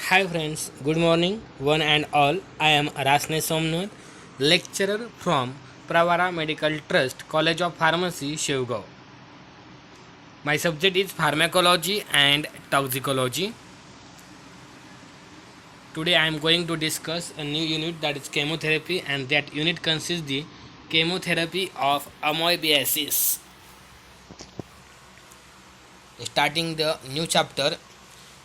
Hi friends, good morning, one and all. I am Rasne Somnath, lecturer from Pravara Medical Trust, College of Pharmacy, Shivgaon. My subject is pharmacology and toxicology. Today I am going to discuss a new unit, that is chemotherapy, and that unit consists the chemotherapy of amoebiasis. Starting the new chapter,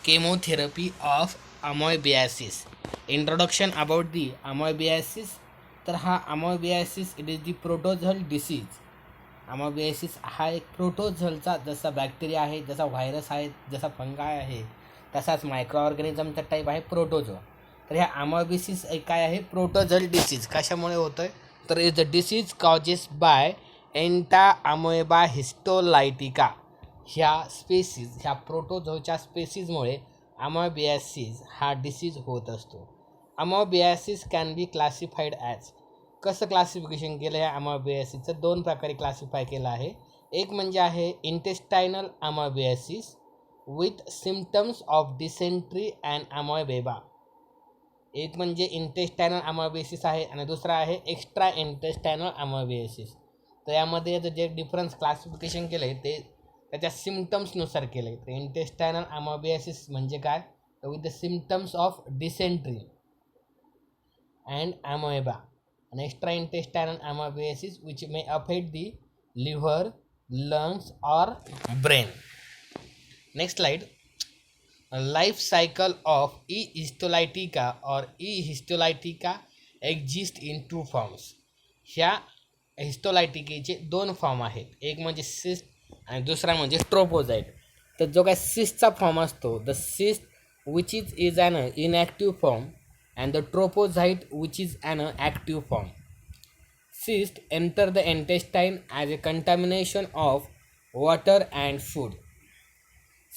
chemotherapy of amoebiasis. Introduction about the amoebiasis. तर हा अमोबियासिस it is the प्रोटोझल disease. अमोबियासिस हा एक प्रोटोझलचा, जसा bacteria आहे, जसा virus आहे, जसा फंगाय आहे, तसाच मायक्रो ऑर्गॅनिझमचा टाईप आहे प्रोटोझो. तर ह्या अमोबियासिस काय आहे? Protozoal disease. कशामुळे होतं आहे? तर is the disease causes by Entamoeba histolytica. ह्या स्पेसीज, ह्या प्रोटोझोच्या स्पेसीजमुळे अमोबियासिस हा डिसीज होत असतो. अमोबियासिस कॅन बी क्लासिफाईड ॲज. कसं क्लासिफिकेशन केलं आहे अमोबियासिसचं? दोन प्रकारे क्लासिफाय केलं आहे. एक म्हणजे आहे intestinal amoebiasis with symptoms of dysentery and amoeba. एक म्हणजे इंटेस्टायनल अमोबियासिस आहे आणि दुसरा आहे एक्स्ट्रा इंटेस्टायनल अमोबियासिस. तर यामध्ये जे डिफरन्स क्लासिफिकेशन केलं आहे ते त्याच्या सिम्पटम्सनुसार केलं आहे. तर इंटेस्टायनल अमोबियासिस म्हणजे काय? तर with the symptoms of dysentery and amoeba. आणि extra intestinal amoebiasis which may affect the liver, lungs और brain. Next slide. Life cycle of E histolytica और E histolytica exist in two forms. ह्या हिस्टोलायटिकेचे दोन फॉर्म आहेत. एक म्हणजे cyst आणि दुसरा म्हणजे ट्रोपोझाइट. तर जो काय सिस्टचा फॉर्म असतो, the cyst which is an inactive form and the trophozoite which is an active form. Cyst enter the intestine as a contamination of water and food.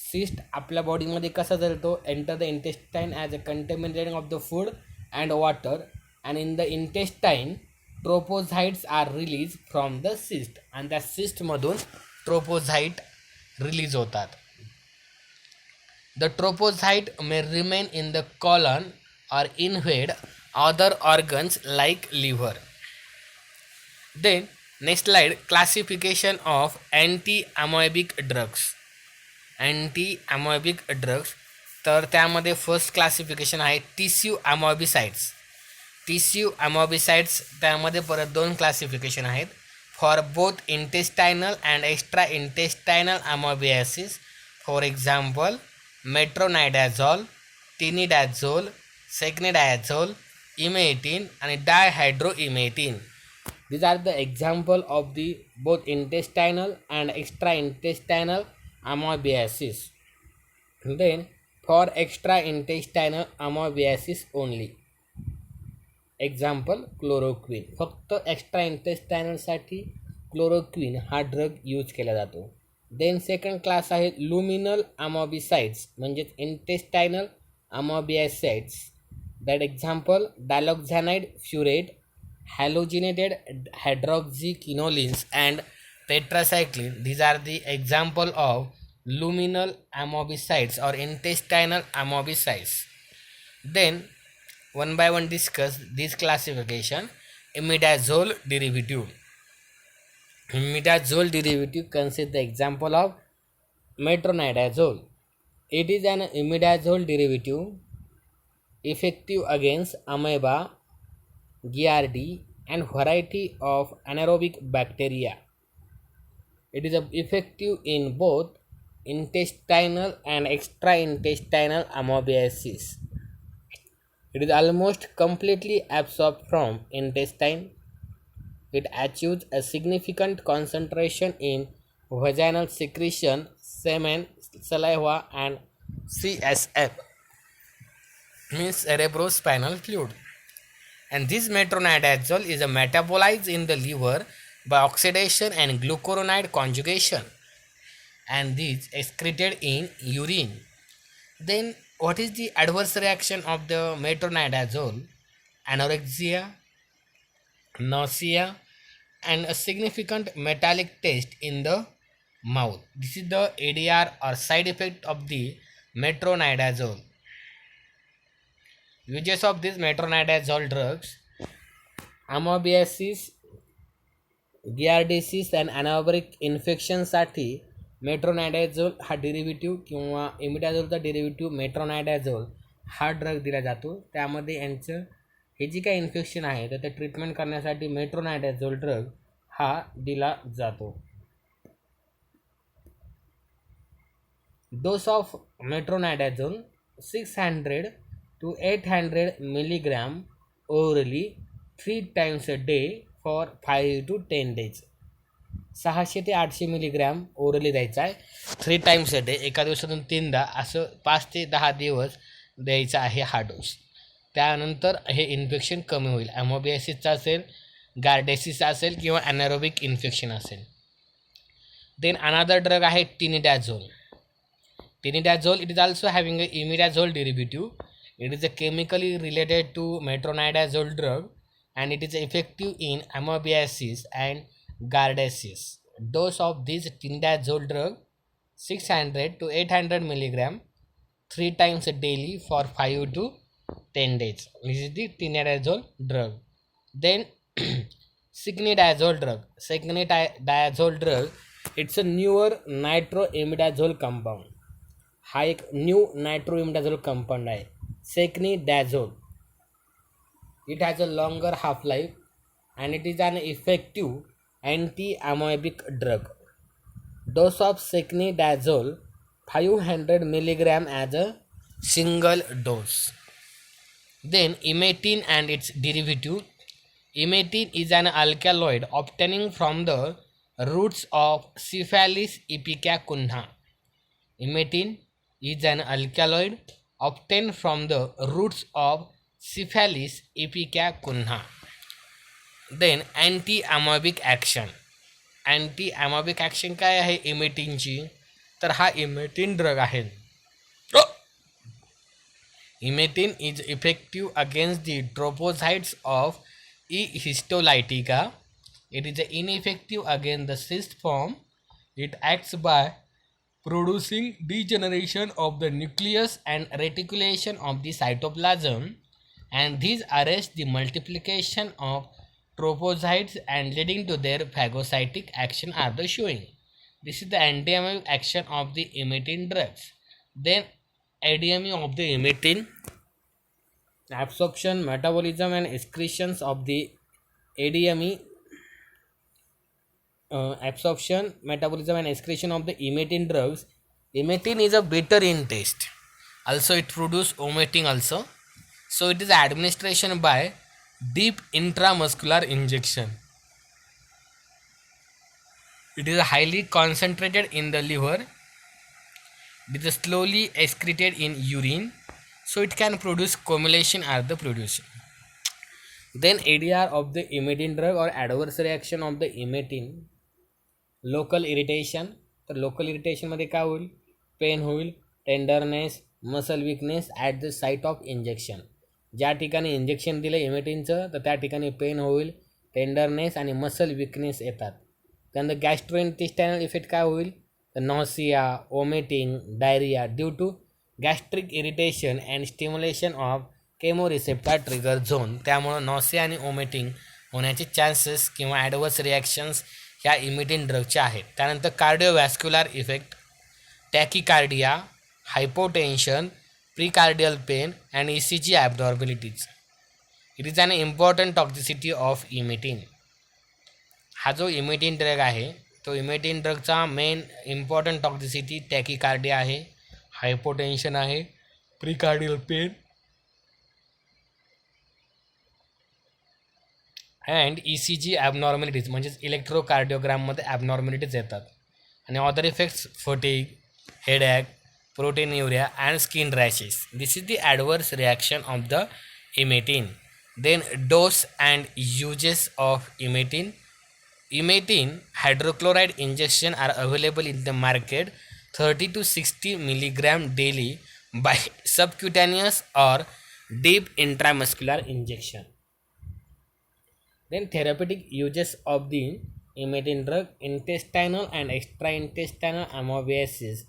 Cyst आपल्या बॉडीमध्ये कसा चालतो? Enter the intestine as a contaminating of the food and water, and in the intestine trophozoites are release from the cyst. आणि त्या सिस्टमधून trophozoite release होतात. The trophozoite may remain in the colon or invade other organs like liver. Then next slide, classification of anti-amoebic drugs. Anti-amoebic drugs, तर त्यामध्ये first classification आहे tissue amoebicides. Tissue amoebicides त्यामध्ये परत दोन क्लासिफिकेशन आहेत for both intestinal and extra intestinal amoebiasis. For example metronidazole, tinidazole, secnidazole, emetine आणि dehydroemetine. These are the example of the both intestinal and extra intestinal amoebiasis. Then for extra intestinal amoebiasis only, example chloroquine. फक्त extra इंटेस्टायनलसाठी chloroquine हा drug use केला जातो. Then second class आहे लुमिनल अमोबिसाइड्स, म्हणजेच इंटेस्टायनल अमोबियासाइड्स. That example diloxanide furet, halogenated hydroxyquinolines and tetracycline. These are the example of luminal amobicides or intestinal amobicides. Then one by one discuss this classification. Imidazole derivative. Imidazole derivative consists the example of metronidazole. It is an imidazole derivative effective against amoeba, giardia and variety of anaerobic bacteria. It is effective in both intestinal and extraintestinal amoebiasis. It is almost completely absorbed from intestine. It achieves a significant concentration in vaginal secretion, semen, saliva and CSF, means cerebrospinal fluid. And this metronidazole is a metabolized in the liver by oxidation and glucuronide conjugation, and this excreted in urine. Then what is the adverse reaction of the metronidazole? Anorexia, nausea and a significant metallic taste in the mouth. This is the ADR or side effect of the metronidazole. Uses of these metronidazole drugs, amoebiasis, giardiasis and anaerobic इन्फेक्शनसाठी मेट्रोनायडाझोल हा derivative किंवा इमिडाझोलचा derivative मेट्रोनायडाझोल हा drug दिला जातो. त्यामध्ये यांचं हे जी काही infection आहे तर ते ट्रीटमेंट करण्यासाठी मेट्रोनायडाझोल ड्रग हा दिला जातो. Dose of metronidazole 600 to 800 milligram orally 3 times a day for 5 to 10 days. 600 ते 800 मिलीग्रॅम ओरली द्यायचा आहे 3 टाइम्स अ डे, एका दिवसातून 3दा असं 5 ते 10 दिवस द्यायचा आहे हा डोस. त्यानंतर हे इन्फेक्शन कमी होईल. ॲमोबियासिसचा असेल, गार्डेसिसचा असेल किंवा ॲनारोबिक इन्फेक्शन असेल. देन अनादर ड्रग आहे tinidazole. Tinidazole it is also having a imidazole derivative. It is a chemically related to metronidazole drug and it is effective in amoebiasis and giardiasis. Dose of this tinidazole drug 600 to 800 milligram 3 times daily for 5 to 10 days. This is the tinidazole drug. Then secnidazole drug. Secnidazole drug, it's a newer nitroimidazole compound. हा एक new नायट्रोइमिडाझोल compound आहे secnidazole. It has a longer half-life and it is an effective anti-amoebic drug. Dose of secnidazole 500 milligram as a single dose. Then imetine and its derivative. Imetine is an alkaloid obtaining from the roots of Syphilis epica cunha. Imetine is an alkaloid obtained from the roots of Syphilis epica cunha. Then anti-amoebic action. Anti-amoebic action काय आहे इमेटिनची? तर हा emetine drug आहे. Emetine is effective against the trophozoites of E. histolytica. It is ineffective against the cyst form. It acts by producing degeneration of the nucleus and reticulation of the cytoplasm, and these arrest the multiplication of tropocytes and leading to their phagocytic action are the showing. This is the anti-amoebic action of the imetine drugs. Then ADME of the imetine, absorption, metabolism and excretions of the ADME. Absorption, metabolism and excretion of the imetine drugs. Imetine is a bitter in taste. Also it produces vomiting also. So it is administration by deep intramuscular injection. It is highly concentrated in the liver. It is slowly excreted in urine. So it can produce coagulation as the producer. Then ADR of the imetine drug or adverse reaction of the imetine. Local irritation. तर local इरिटेशनमध्ये काय होईल? Pen होईल, tenderness, muscle weakness at the site of injection. ज्या ठिकाणी injection दिलं इमेटिनचं तर त्या ठिकाणी पेन होईल, टेंडरनेस आणि मसल विकनेस येतात. त्यानंतर गॅस्ट्रोइंटेस्टायनल इफेक्ट काय होईल? तर nausea, vomiting, diarrhoea due to gastric irritation and stimulation of chemoreceptor trigger zone. त्यामुळं नॉसिया आणि वॉमिटिंग होण्याचे चान्सेस किंवा ॲडवर्स रिॲक्शन्स ह्या इमिटिन ड्रगच्या आहेत. त्यानंतर cardiovascular effect, tachycardia, hypotension, precordial pain and ECG abnormalities. It is an important toxicity of emetine. हा जो इमिटिन ड्रग आहे तो इमिटिन ड्रगचा मेन इम्पॉर्टंट टॉक्झिसिटी टॅकिकार्डिया आहे, हायपोटेन्शन आहे, प्रीकार्डियल पेन अँड ECG ॲबनॉर्मॅलिटीज म्हणजेच इलेक्ट्रोकार्डिओग्राममध्ये ॲबनॉर्मॅलिटीज येतात. आणि other effects fatigue, headache, proteinuria and skin rashes. This is the adverse reaction of the imetine. Then dose and uses of imetine. Imetine hydrochloride injection are available in the market 30 to 60 milligram daily by subcutaneous or deep intramuscular injection. Then therapeutic uses of the imetine drug, intestinal and extraintestinal amoebiasis.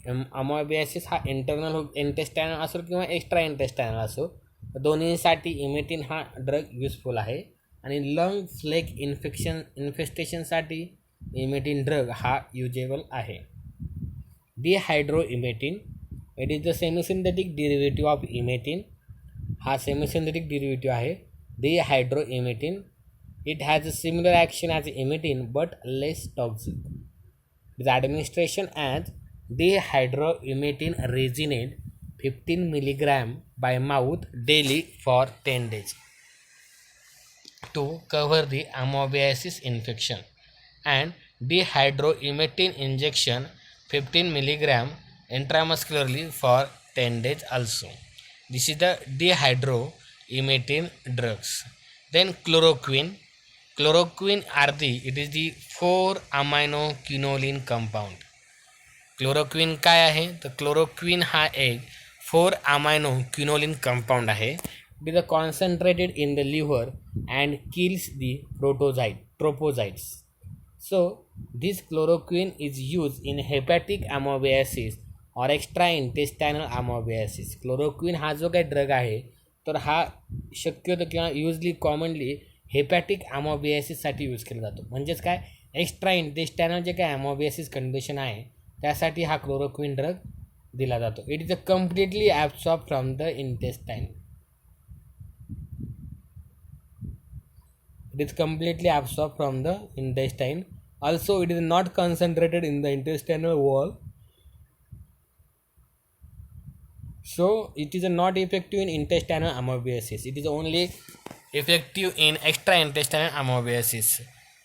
Amoebiasis हा internal intestinal असो किंवा extra intestinal असो, दोन्हीसाठी emetine हा drug useful आहे आणि lung fluke इन्फेस्टेशनसाठी emetine drug हा युजेबल आहे. Dehydroemetine it is the semisynthetic derivative of emetine. हा सेमिसिंथेटिक डेरिव्हेटिव्ह आहे dehydroemetine. It has a similar action as emetine but less toxic. It is administration as dihydroimetin resinate 15 milligram by mouth daily for 10 days to cover the amoebiasis infection, and dihydroimetin injection 15 milligram intramuscularly for 10 days also. This is the dihydroimetin drugs. Then chloroquine it is the 4-aminoquinoline compound. Chloroquine काय आहे तर chloroquine हा एक 4-aminoquinoline compound आहे. It is concentrated in the liver and kills the trophozoites. So this chloroquine is use in hepatic amoebiasis और extra intestinal अमोबियासिस. Chloroquine हा जो काही ड्रग आहे तर हा शक्यतो किंवा युजली कॉमनली हेपॅटिक अमोबियासिससाठी यूज केला जातो. म्हणजेच काय एक्स्ट्रा इंटेस्टायनल जे काय अमोबियासिस कंडिशन आहे त्यासाठी हा क्लोरोक्विन ड्रग दिला जातो. It is a completely absorb from the intestine. It is completely absorbed from the intestine. Also, it is not concentrated in the intestinal wall. So, it is not effective in intestinal amoebiasis. It is only effective in extraintestinal amoebiasis.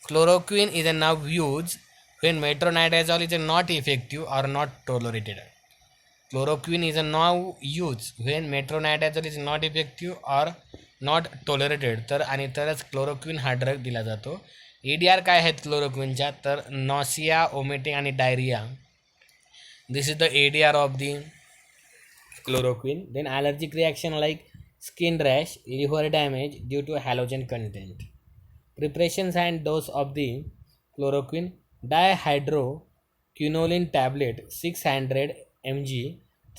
Chloroquine is now used when metronidazole is not effective or not tolerated. Chloroquine is now used when metronidazole is not effective or not tolerated. तर आणि तरच chloroquine हा drug दिला जातो. EDR काय आहेत क्लोरोक्विनच्या तर नॉसिया, ओमेटिंग आणि diarrhoea. This is the EDR of the chloroquine. Then allergic reaction like skin rash, liver damage due to halogen content. Preparations and dose of the chloroquine. Dihydroquinoline tablet 600 mg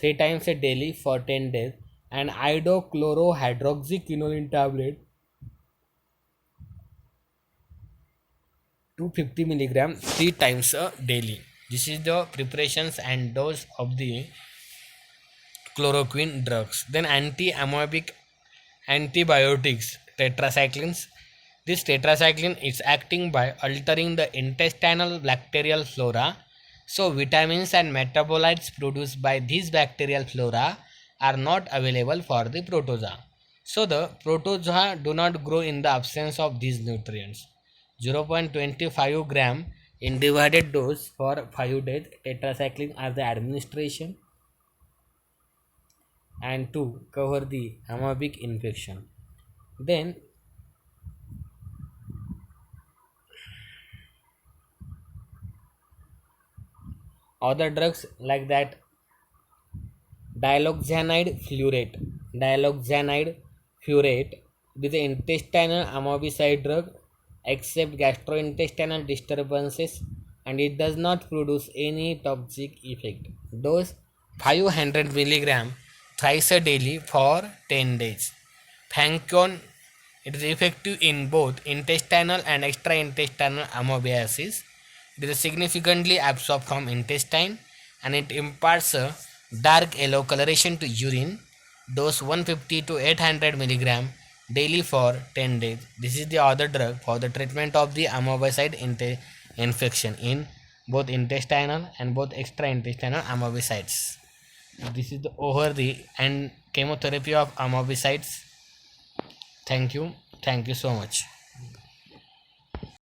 3 times a daily for 10 days. And idochlorohydroxyquinoline tablet 250 milligram 3 times a daily. This is the preparations and dose of the chloroquine drugs. Then anti-amoebic antibiotics tetracyclines. This tetracycline is acting by altering the intestinal bacterial flora. So vitamins and metabolites produced by this bacterial flora are not available for the protozoa. So the protozoa do not grow in the absence of these nutrients. 0.25 gram in divided dose for 5 days tetracycline are the administration and to cover the amoebic infection. Then other drugs like that diloxanide furet is an intestinal amoebicide drug except gastrointestinal disturbances, and it does not produce any toxic effect. Dose 500 milligram thrice a daily for 10 days. Phancone, it is effective in both intestinal and extraintestinal amoebiasis. It is significantly absorbed from intestine and it imparts a dark yellow coloration to urine. Dose 150 to 800 milligram daily for 10 days. This is the other drug for the treatment of the amoebicide infection in both intestinal and both extraintestinal amoebicides. This is the over the and chemotherapy of amoebicides. Thank you so much.